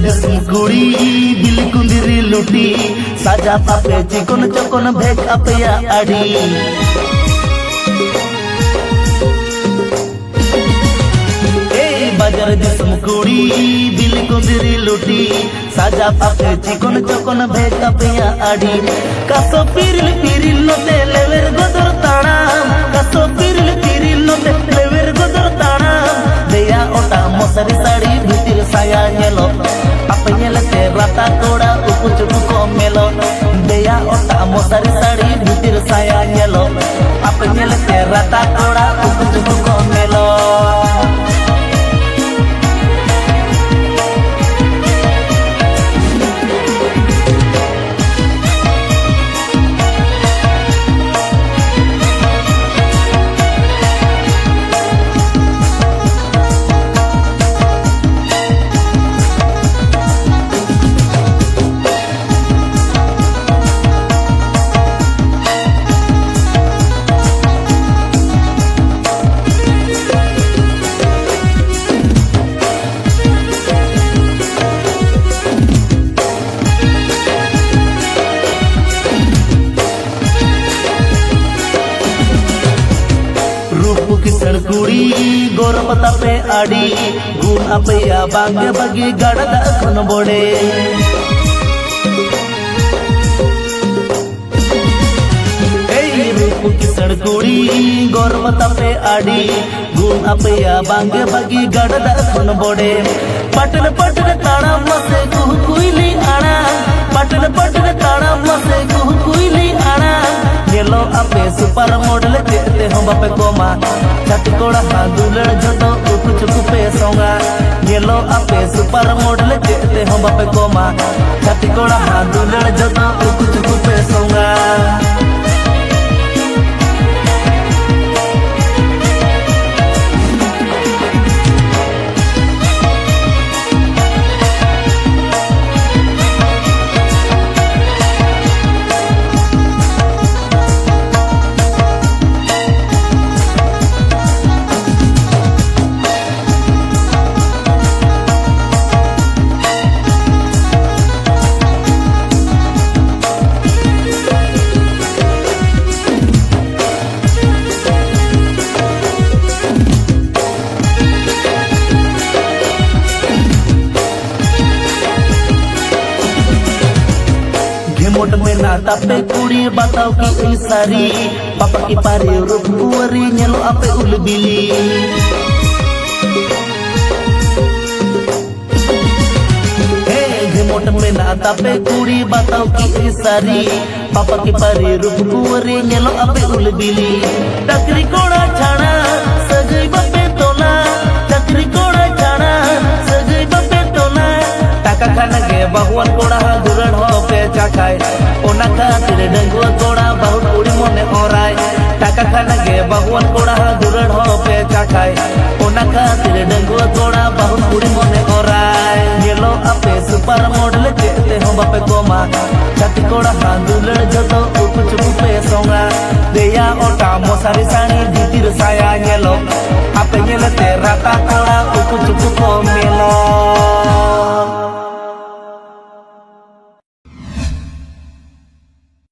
दिसम कुड़ी बिल कुंदिरी लुटी साजा पापे चिकन चकन भेक अपया आड़ी बाजार दिसम कुड़ी बिल कुंदिरी लुटी साजा पापे चिकन चकन भेक अपया आड़ी कासो पिरिल पिरिल नते लेवेर गोदर ताणाम कासो पिरिल पिरिल नते लेवेर गोदर ताणाम देया ओटा मसारी साड़ी भितिर साया नेलो apa nyelete rata koda uku cuku komelo deya otak mosari sari butir saya nyelo apa nyelete rata koda uku cuku komelo किसण कुड़ी गोरम तापे आड़ी गुण अपया बांगे बगी गड़द खन बोड़े रूप किसण कुड़ी गोरम तापे आड़ी गुण अपया बांगे बगी गड़द खन बोड़े पटन पटन ताड़ा मसे कुह कुइली आड़ा पटन पटन ताड़ा मसे कुह कुइली आड़ा येलो अपे सुपर मॉडल चेते हम बापे कोमा छाती कोड़ा हादुलड़ जतो उकु चुकु पे सोंगा येलो अपे सुपर मॉडल चेते हम बापे कोमा छाती कोड़ा हादुलड़ जतो उकु चुकु पे सोंगा मोट में नाता पे कुड़ी बताओ की सारी पापा की पारी रूप कुवरी नेलो आपे उलबिली मोट में नाता पे कुड़ी बताओ की सारी पापा की पारी रूप कुवरी नेलो आपे उलबिली टकरी कोड़ा छाना सजई बापे तोला टकरी कोड़ा छाना सजई बापे तोला टाका खाना के बहुवन कोड़ा दुरड़ हो पे चाखाय ओना खातिर डंगुआ कोड़ा बहुत कुड़ी मने ओराय टाका खाना के बहुवन कोड़ा दुरड़ हो पे चाखाय ओना खातिर डंगुआ कोड़ा बहुत कुड़ी मने ओराय येलो अपे सुपर मॉडल चेते हम बापे कोमा छाती कोड़ा हादुलड़ जतो उकु चुकु पे सोंगा देया ओटा मसारी साड़ी भितिर साया येलो